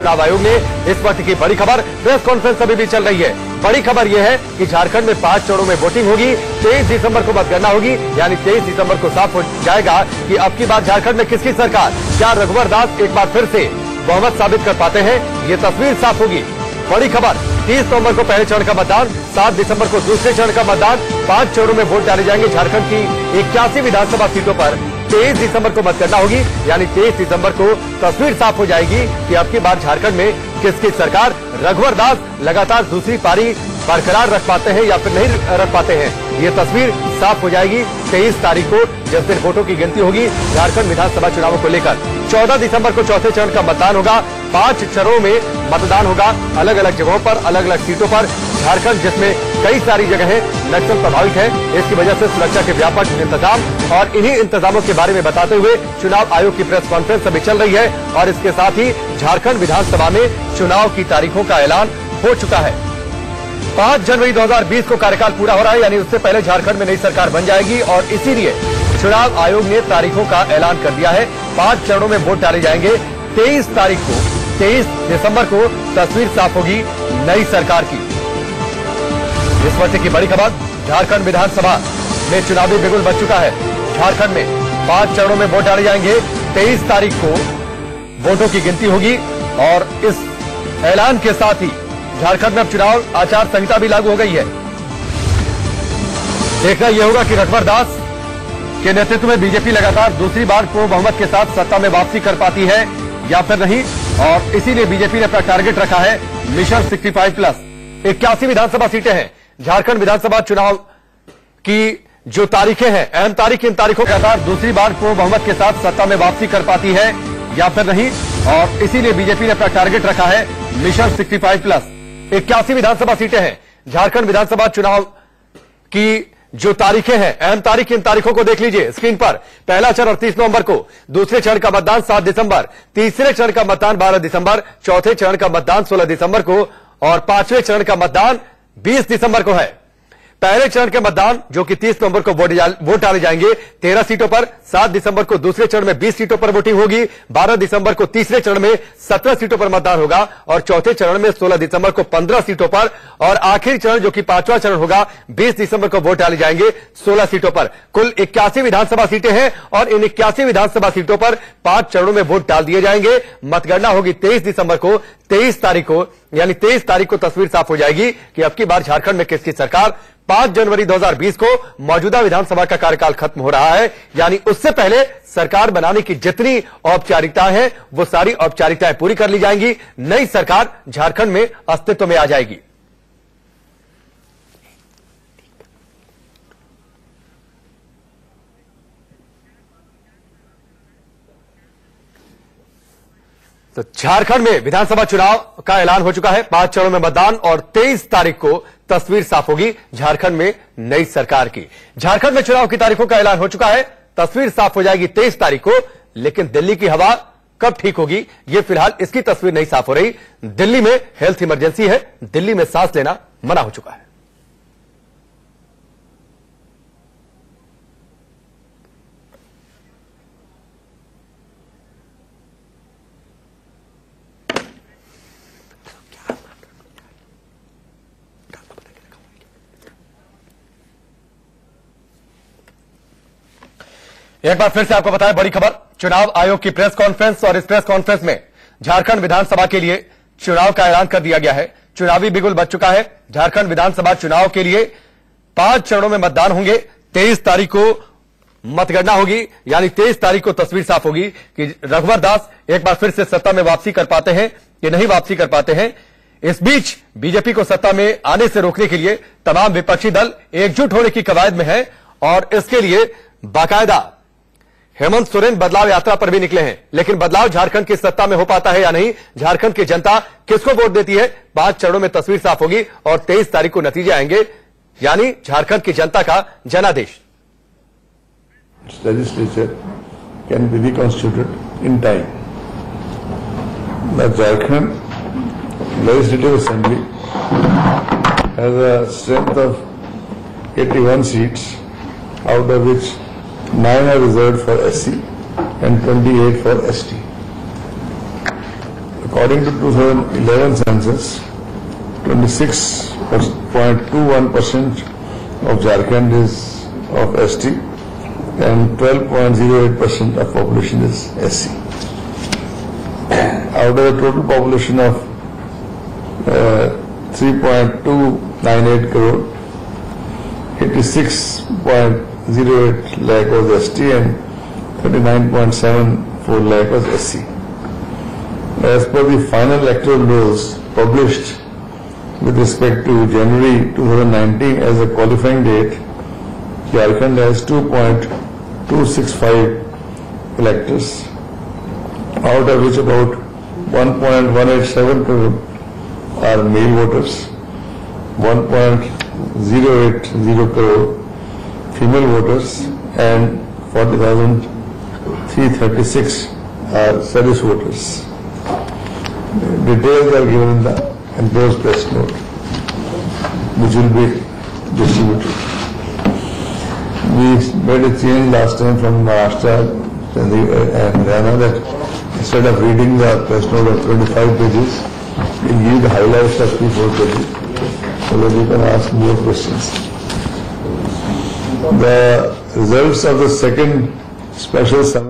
चुनाव आयोग ने इस वक्त की बड़ी खबर, प्रेस कॉन्फ्रेंस अभी भी चल रही है। बड़ी खबर यह है कि झारखंड में 5 चरणों में वोटिंग होगी। 23 दिसंबर को मतगणना होगी, यानी 23 दिसंबर को साफ हो जाएगा कि अब की बार झारखंड में किसकी सरकार। क्या रघुवर दास एक बार फिर से बहुमत साबित कर पाते हैं, ये तस्वीर साफ होगी। बड़ी खबर, 30 नवंबर को पहले चरण का मतदान, 7 दिसंबर को दूसरे चरण का मतदान, 5 चरणों में वोट डाले जाएंगे। झारखंड की 81 विधानसभा सीटों पर 23 दिसंबर को मतगणना होगी, यानी 23 दिसंबर को तस्वीर साफ हो जाएगी कि अब की बार झारखंड में किसकी सरकार। रघुवर दास लगातार दूसरी पारी बरकरार रख पाते हैं या फिर नहीं रख पाते हैं, ये तस्वीर साफ हो जाएगी 23 तारीख को, जिस दिन वोटों की गिनती होगी झारखंड विधानसभा चुनावों को लेकर। 14 दिसंबर को चौथे चरण का मतदान होगा। 5 चरणों में मतदान होगा, अलग अलग जगहों पर, अलग अलग सीटों पर। झारखंड जिसमें कई सारी जगहें नक्सल प्रभावित है, इसकी वजह से सुरक्षा के व्यापक इंतजाम और इन्हीं इंतजामों के बारे में बताते हुए चुनाव आयोग की प्रेस कॉन्फ्रेंस अभी चल रही है। और इसके साथ ही झारखंड विधानसभा में चुनाव की तारीखों का ऐलान हो चुका है। 5 जनवरी 2020 को कार्यकाल पूरा हो रहा है, यानी उससे पहले झारखंड में नई सरकार बन जाएगी और इसीलिए चुनाव आयोग ने तारीखों का ऐलान कर दिया है। 5 चरणों में वोट डाले जाएंगे। 23 तारीख को, 23 दिसंबर को तस्वीर साफ होगी नई सरकार की। इस वक्त की बड़ी खबर, झारखंड विधानसभा में चुनावी बिगुल बज चुका है। झारखंड में 5 चरणों में वोट डाले जाएंगे। 23 तारीख को वोटों की गिनती होगी और इस ऐलान के साथ ही झारखंड में अब चुनाव आचार संहिता भी लागू हो गई है। देखना यह होगा कि रघुवर दास के नेतृत्व में बीजेपी लगातार दूसरी बार पूर्ण बहुमत के साथ सत्ता में वापसी कर पाती है या फिर नहीं, और इसीलिए बीजेपी ने अपना टारगेट रखा है मिशन 65+। 81 विधानसभा सीटें हैं। झारखंड विधानसभा चुनाव की जो तारीखें हैं, अहम तारीख, इन तारीखों के लगातार दूसरी बार पूर्ण बहुमत के साथ सत्ता में वापसी कर पाती है या फिर नहीं, और इसीलिए बीजेपी ने अपना टारगेट रखा है मिशन 65+। 81 विधानसभा सीटें हैं। झारखंड विधानसभा चुनाव की जो तारीखें हैं, अहम तारीख, इन तारीखों को देख लीजिए स्क्रीन पर। पहला चरण 30 नवंबर को, दूसरे चरण का मतदान 7 दिसंबर, तीसरे चरण का मतदान 12 दिसंबर, चौथे चरण का मतदान 16 दिसंबर को और 5वें चरण का मतदान 20 दिसंबर को है। पहले चरण के मतदान जो कि 30 नवंबर को वोट डाले जाएंगे 13 सीटों पर, 7 दिसंबर को दूसरे चरण में 20 सीटों पर वोटिंग होगी, 12 दिसंबर को तीसरे चरण में 17 सीटों पर मतदान होगा और चौथे चरण में 16 दिसंबर को 15 सीटों पर, और आखिरी चरण जो कि 5वां चरण होगा 20 दिसंबर को वोट डाले जाएंगे 16 सीटों पर। कुल 81 विधानसभा सीटें हैं और इन 81 विधानसभा सीटों पर 5 चरणों में वोट डाल दिए जाएंगे। मतगणना होगी 23 दिसंबर को। 23 तारीख को, यानी 23 तारीख को तस्वीर साफ हो जाएगी कि अब की बार झारखंड में किसकी सरकार। 5 जनवरी 2020 को मौजूदा विधानसभा का कार्यकाल खत्म हो रहा है, यानी उससे पहले सरकार बनाने की जितनी औपचारिकताएं हैं वो सारी औपचारिकताएं पूरी कर ली जाएंगी। नई सरकार झारखंड में अस्तित्व में आ जाएगी। तो झारखंड में विधानसभा चुनाव का ऐलान हो चुका है। 5 चरणों में मतदान और 23 तारीख को तस्वीर साफ होगी झारखंड में नई सरकार की। झारखंड में चुनाव की तारीखों का ऐलान हो चुका है, तस्वीर साफ हो जाएगी 23 तारीख को। लेकिन दिल्ली की हवा कब ठीक होगी, यह फिलहाल इसकी तस्वीर नहीं साफ हो रही। दिल्ली में हेल्थ इमरजेंसी है, दिल्ली में सांस लेना मना हो चुका है। एक बार फिर से आपको बताएं बड़ी खबर, चुनाव आयोग की प्रेस कॉन्फ्रेंस, और इस प्रेस कॉन्फ्रेंस में झारखंड विधानसभा के लिए चुनाव का ऐलान कर दिया गया है। चुनावी बिगुल बज चुका है। झारखंड विधानसभा चुनाव के लिए 5 चरणों में मतदान होंगे। 23 तारीख को मतगणना होगी, यानी 23 तारीख को तस्वीर साफ होगी कि रघुवर दास एक बार फिर से सत्ता में वापसी कर पाते हैं कि नहीं वापसी कर पाते हैं। इस बीच बीजेपी को सत्ता में आने से रोकने के लिए तमाम विपक्षी दल एकजुट होने की कवायद में है और इसके लिए बाकायदा हेमंत सोरेन बदलाव यात्रा पर भी निकले हैं। लेकिन बदलाव झारखंड की सत्ता में हो पाता है या नहीं, झारखंड की जनता किसको वोट देती है, 5 चरणों में तस्वीर साफ होगी और 23 तारीख को नतीजे आएंगे, यानी झारखंड की जनता का जनादेश। Legislature can be reconstituted in time. The Jharkhand Legislative Assembly has a strength of 81 seats, out of which 9 are reserved for SC and 28 for ST. The According to 2011 census, 26.21% of Jharkhand is of ST and 12.08% of population is SC. Out of the total population of 3.298 crore, 86.08 lakh was ST and 39.74 lakh was SC. As per the final electoral rolls published with respect to January 2019 as a qualifying date, Jharkhand has 2.265 electors, out of which about 1.187 crore are male voters, 1.080 crore female voters, and 40,336 are service voters. Details are given in the enclosed press note, which will be distributed. We made a change last time from Maharashtra and Haryana that instead of reading the press note of 25 pages, we give the highlights of 3-4 pages so that you can ask more questions. The results of the second special summit